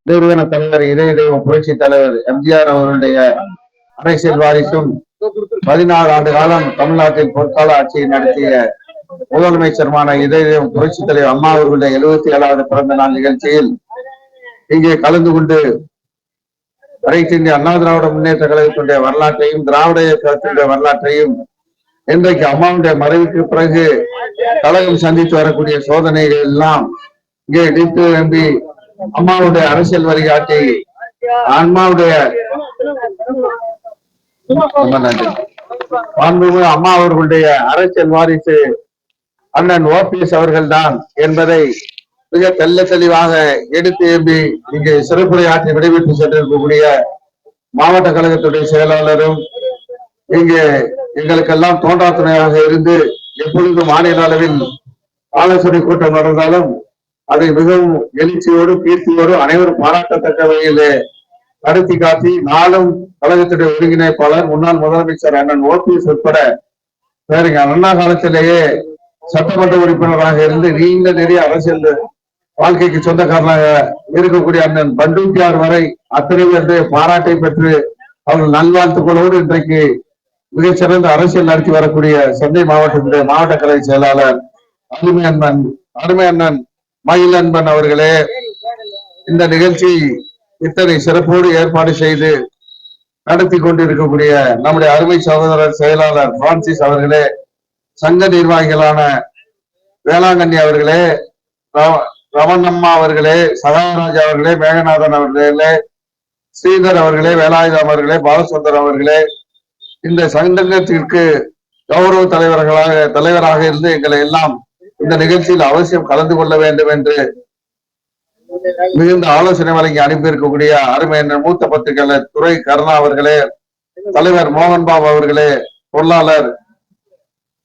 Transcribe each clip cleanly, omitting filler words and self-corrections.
நிறுவன தலைவர் இதய தெய்வம் புரட்சி தலைவர் எம்ஜிஆர் அவருடைய அரசியல் வாரிசும் 16 ஆண்டு காலம் தமிழ்நாட்டில் பொற்கால ஆட்சியை நடத்திய முதலமைச்சருமான இதய தெய்வம் புரட்சி தலைவர் அம்மா அவர்களுடைய 77வது பிறந்த நாள் நிகழ்ச்சியில் இங்கே கலந்து கொண்டு அனைத்து இந்திய அண்ணா திராவிட முன்னேற்ற கழகத்தினுடைய வரலாற்றையும் திராவிட இயக்கத்தினுடைய வரலாற்றையும் இன்றைக்கு அம்மாவுடைய மறைவுக்கு பிறகு கழகம் சந்தித்து வரக்கூடிய சோதனைகள் எல்லாம் இங்கே டிட்டு எம்பி அம்மாவுடைய அரசியல் வழிகாட்டி அம்மாவுடைய அம்மா அவர்களுடைய அரசியல் வாரிசு அண்ணன் ஓபிஎஸ் அவர்கள் தான் என்பதை மிக தெல்ல தெளிவாக எடுத்து எம்பி இங்கே சிறப்புரையாற்றி விடைபெற்று சென்றிருக்கக்கூடிய மாவட்ட கழகத்துடைய செயலாளரும் இங்கே எங்களுக்கெல்லாம் தோன்றா துணையாக இருந்து எப்பொழுது மாநில அளவில் ஆலோசனை கூட்டம் நடந்தாலும் அதை மிகவும் எழுச்சியோடு கீர்த்தியோடு அனைவரும் பாராட்டத்தக்க வகையிலே நடத்தி காட்டி நாளும் கழகத்துடைய ஒருங்கிணைப்பாளர் முன்னாள் முதலமைச்சர் அண்ணன் ஓபிஎஸ் உட்பட வேற அண்ணா காலத்திலேயே சட்டமன்ற உறுப்பினராக இருந்து நீண்ட நெறிய அரசியல் வாழ்க்கைக்கு சொந்தக்காரனாக இருக்கக்கூடிய அண்ணன் பண்டூட்டியார் வரை அத்தனை பேருடைய பாராட்டை பெற்று அவர்கள் நல்வாழ்த்துக்களோடு இன்றைக்கு மிகச்சிறந்த அரசியல் நடத்தி வரக்கூடிய சென்னை மாவட்டத்துடைய மாவட்ட கழக செயலாளர் அருமை அண்ணன் மயில் அன்பன் அவர்களே, இந்த நிகழ்ச்சி இத்தனை சிறப்போடு ஏற்பாடு செய்து நடத்தி கொண்டிருக்கக்கூடிய நம்முடைய அருமை சகோதரர் செயலாளர் பிரான்சிஸ் அவர்களே, சங்க நிர்வாகிகளான வேளாங்கண்ணி அவர்களே, ரமணம்மா அவர்களே, சகாராஜ் அவர்களே, மேகநாதன் அவர்களே, ஸ்ரீதர் அவர்களே, வேலாயுதம் அவர்களே, பாலசுந்தர் அவர்களே, இந்த சங்கத்திற்கு கௌரவ தலைவராக இருந்து எங்களை எல்லாம் இந்த நிகழ்ச்சியில் அவசியம் கலந்து கொள்ள வேண்டும் என்று மிகுந்த ஆலோசனை வழங்கி அனுப்பியிருக்கக்கூடிய அருமை மூத்த பத்திரிகையாளர் துரை கருணா அவர்களே, தலைவர் மோகன்பாபு அவர்களே, பொருளாளர்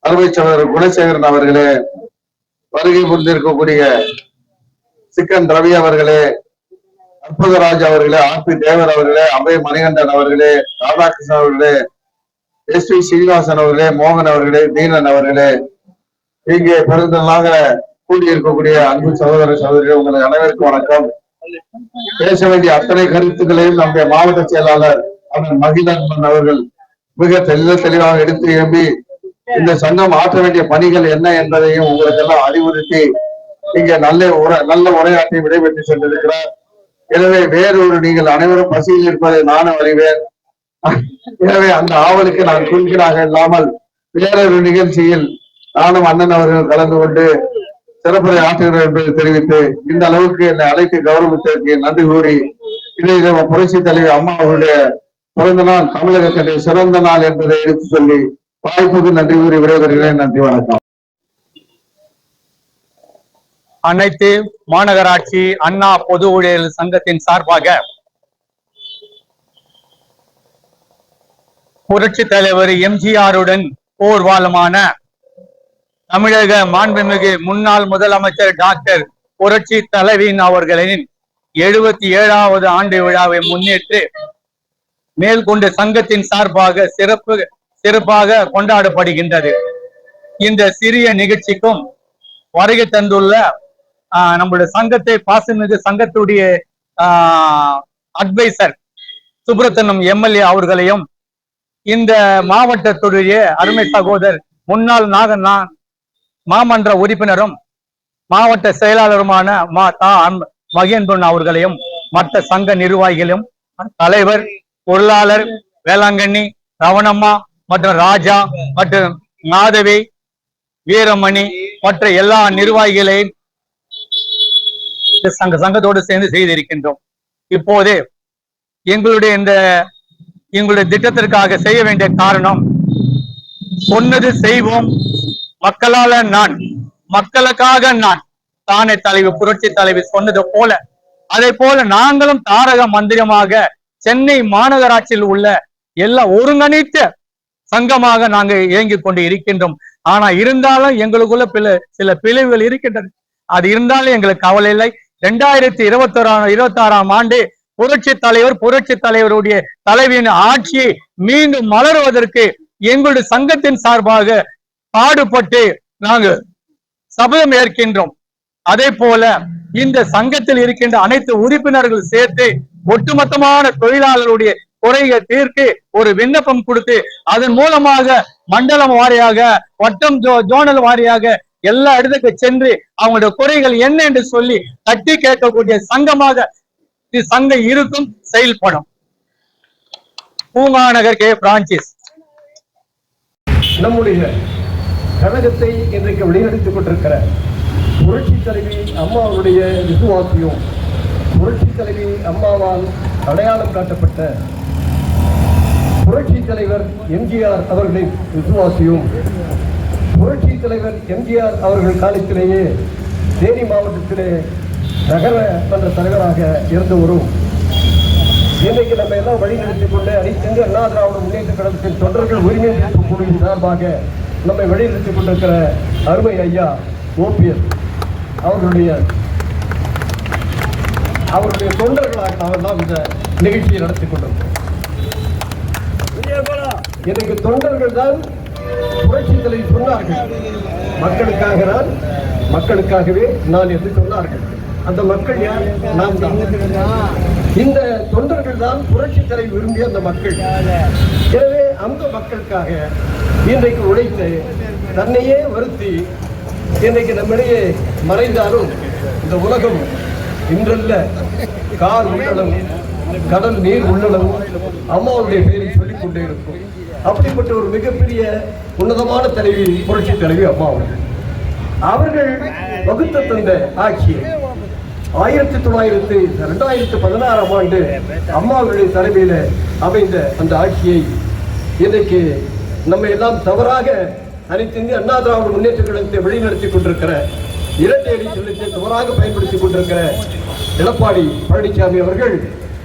அருமை சகோதரர் குணசேகரன் அவர்களே, வருகை புரிந்திருக்கக்கூடிய சிக்கன் ரவி அவர்களே, அற்புதராஜ் அவர்களே, ஆர்.பி. தேவர் அவர்களே, அபய மணிகண்டன் அவர்களே, ராதாகிருஷ்ணன் அவர்களே, எஸ்.பி. சீனிவாசன் அவர்களே, மோகன் அவர்களே, தீனன் அவர்களே, இங்கே பெருந்தலாக கூடியிருக்கக்கூடிய அன்பு சகோதர சகோதரிகள் உங்களுக்கு அனைவருக்கும் வணக்கம். பேச வேண்டிய அத்தனை கருத்துக்களையும் நம்முடைய மாவட்ட செயலாளர் அண்ணன் மகிழன் அவர்கள் மிக தெளிவாக எடுத்து எம்பி இந்த சங்கம் ஆற்ற வேண்டிய பணிகள் என்ன என்பதையும் உங்களுக்கு எல்லாம் அறிவுறுத்தி இங்கே நல்ல உரையாற்றி விடைபெற்று சென்றிருக்கிறார். எனவே வேறொரு நீங்கள் அனைவரும் பசியில் இருப்பதை நானும் அறிவேன். எனவே அந்த ஆவலுக்கு நான் குறுக்கீடாக இல்லாமல் வேறொரு நிகழ்ச்சியில் நானும் அண்ணன் அவர்கள் கலந்து கொண்டு சிறப்புரை ஆற்றுகிறேன் என்பதை தெரிவித்து இந்த அளவுக்கு என்னை அழைத்து கௌரவித்ததற்கு நன்றி கூறி இதை புரட்சி தலைவர் அம்மா அவருடைய பிறந்த நாள் தமிழகத்தினுடைய சிறந்த நாள் என்பதை எடுத்து சொல்லி வாய்ப்புக்கு நன்றி கூறி விடைபெறுகிறேன். நன்றி, வணக்கம். அனைத்து மாநகராட்சி அண்ணா பொது ஊழியர் சங்கத்தின் சார்பாக புரட்சி தலைவர் எம்ஜிஆருடன் போர்வாளமான தமிழக மாண்புமிகு முன்னாள் முதலமைச்சர் டாக்டர் புரட்சி தலைவின் அவர்களின் 77வது ஆண்டு விழாவை முன்னிட்டு மேல்கொண்ட சங்கத்தின் சார்பாக சிறப்பாக கொண்டாடப்படுகின்றது. இந்த சிறிய நிகழ்ச்சிக்கும் வருகை தந்துள்ள நம்முடைய சங்கத்தை பாசமிகு சங்கத்துடைய அட்வைசர் சுப்ரத்தனம் எம்எல்ஏ அவர்களையும் இந்த மாவட்டத்துடைய அருமை சகோதரர் முன்னாள் மாமன்ற உறுப்பினரும் மாவட்ட செயலாளருமான மகேந்திரன் அவர்களையும் மற்ற சங்க நிர்வாகிகளும் தலைவர் பொருளாளர் வேளாங்கண்ணி ரவணம்மா மற்றும் ராஜா மற்றும் மாதவி வீரமணி மற்ற எல்லா நிர்வாகிகளையும் சங்கத்தோடு சேர்ந்து செய்திருக்கின்றோம். இப்போது எங்களுடைய திட்டத்திற்காக செய்ய வேண்டிய காரணம் சொன்னது செய்வோம், மக்களால நான் மக்களுக்காக நான் தானே தலைவி புரட்சி தலைவி சொன்னது போல அதே போல நாங்களும் தாரக மந்திரமாக சென்னை மாநகராட்சியில் உள்ள எல்லா ஒருங்கிணைத்த சங்கமாக நாங்கள் இயங்கிக் கொண்டு இருக்கின்றோம். ஆனா இருந்தாலும் எங்களுக்குள்ள சில பிளவுகள் இருக்கின்றன. அது இருந்தாலும் எங்களுக்கு கவலை இல்லை. 2026ஆம் ஆண்டு புரட்சி தலைவருடைய தலைவியின் ஆட்சியை மீண்டும் மலருவதற்கு எங்களுடைய சங்கத்தின் சார்பாக பாடுபட்டு நாங்கள் சபதம் ஏற்கின்றோம். அதே போல இந்த சங்கத்தில் இருக்கின்ற அனைத்து உறுப்பினர்கள் சேர்த்து ஒட்டுமொத்தமான தொழிலாளருடைய குறையை தீர்க்கு ஒரு விண்ணப்பம் கொடுத்து அதன் மூலமாக மண்டலம் வாரியாக வட்டம் ஜோனல் வாரியாக எல்லா இடத்துக்கு சென்று அவங்களுடைய குறைகள் என்ன என்று சொல்லி தட்டி கேட்கக்கூடிய சங்கமாக சங்கம் இருக்கும், செயல்படும். Poonganagar K Francis. நம்முடைய கழகத்தை இன்றைக்கு வழிநடத்திக் கொண்டிருக்கிற புரட்சி தலைவி அம்மாவுடைய விசுவாசியும் புரட்சி தலைவி அம்மாவால் அடையாளம் காட்டப்பட்ட புரட்சி தலைவர் எம்ஜிஆர் அவர்களின் விசுவாசியும் புரட்சி தலைவர் எம்ஜிஆர் அவர்கள் காலத்திலேயே தேனி மாவட்டத்திலே நகர மன்ற தலைவராக இருந்தவரும் இன்றைக்கு நம்ம எல்லாம் வழிநடத்திக் கொண்டு அனைத்து அண்ணா திராவிட முன்னேற்ற கழகத்தின் தொண்டர்கள் உரிமை குழுவின் சார்பாக நம்மை வழிநடத்திக் கொண்டிருக்கிற அருமை ஐயா ஓபிஎஸ் அவர்களுடைய தொண்டர்களாக நாமெல்லாம் இந்த நிகழ்ச்சியை நடத்தி கொண்டிருக்கிறோம். எனக்கு தொண்டர்கள் தான் புரட்சி தலைவர் சொன்னார்கள், மக்களுக்காக நான், மக்களுக்காகவே நான் என்று சொன்னார்கள். அந்த மக்கள் யார்? நாம் தான். இந்த தொண்டர்கள் தான் புரட்சி தலைவர் விரும்பிய அந்த மக்கள். எனவே அந்த மக்களுக்காக இன்றைக்கு உழைத்து தன்னையே வருத்தி இன்றைக்கு நம்மிடையே மறைந்தாலும் இந்த உலகம் இன்றல்ல கார் உள்ளளவும் கடல் நீர் உள்ளளவும் அம்மாவுடைய பெயரை சொல்லிக் கொண்டே இருக்கும். அப்படிப்பட்ட ஒரு மிகப்பெரிய உன்னதமான தலைவி புரட்சி தலைவி அம்மா அவர்கள் வகுத்து தந்த ஆட்சியை 2016ஆம் ஆண்டு அம்மாவுடைய தலைமையில அமைந்த அந்த ஆட்சியை இன்றைக்கு நம்ம எல்லாம் தவறாக அனைத்து இந்திய அண்ணா திராவிட முன்னேற்ற கழகத்தை வழிநடத்தி கொண்டிருக்கிற இரட்டையடி சின்னத்தை தவறாக பயன்படுத்திக் கொண்டிருக்கிற எடப்பாடி பழனிசாமி அவர்கள்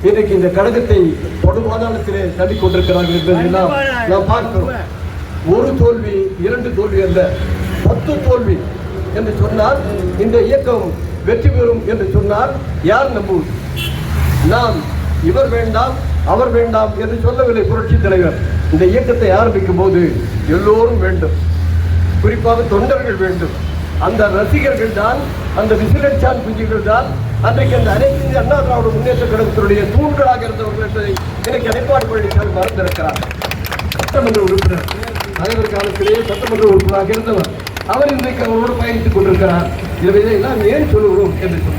இன்றைக்கு இந்த கழகத்தை படுபாதாளத்திலே தள்ளி கொண்டிருக்கிறார்கள் என்பதெல்லாம் நாம் பார்க்கிறோம். ஒரு தோல்வி, 2 தோல்வி அல்ல, 10 தோல்வி என்று சொன்னால் இந்த இயக்கம் வெற்றி பெறும் என்று சொன்னால் யார் நம்புவது? நாம் இவர் வேண்டாம் அவர் வேண்டாம் என்று சொல்லவில்லை புரட்சி தலைவர். இந்த இயக்கத்தை ஆரம்பிக்கும் போது எல்லோரும் வேண்டும், குறிப்பாக தொண்டர்கள் வேண்டும். அந்த ரசிகர்கள் தான், அந்த விசிலச்சான் குஞ்சுகள் தான் அன்றைக்கு அந்த அனைத்து இந்திய அண்ணா திராவிட முன்னேற்ற கழகத்தினுடைய தூண்களாக இருந்தவர்கள் என்பதை எனக்கு எடப்பாடி பழனிசாமி மறந்திருக்கிறார். சட்டமன்ற உறுப்பினர், தலைவர் காலத்திலேயே சட்டமன்ற உறுப்பினராக இருந்தவர். அவர் இன்றைக்கு அவரோடு பயணித்துக் கொண்டிருக்கிறார். இதையெல்லாம் ஏன் சொல்லுகிறோம் என்று சொன்னார்.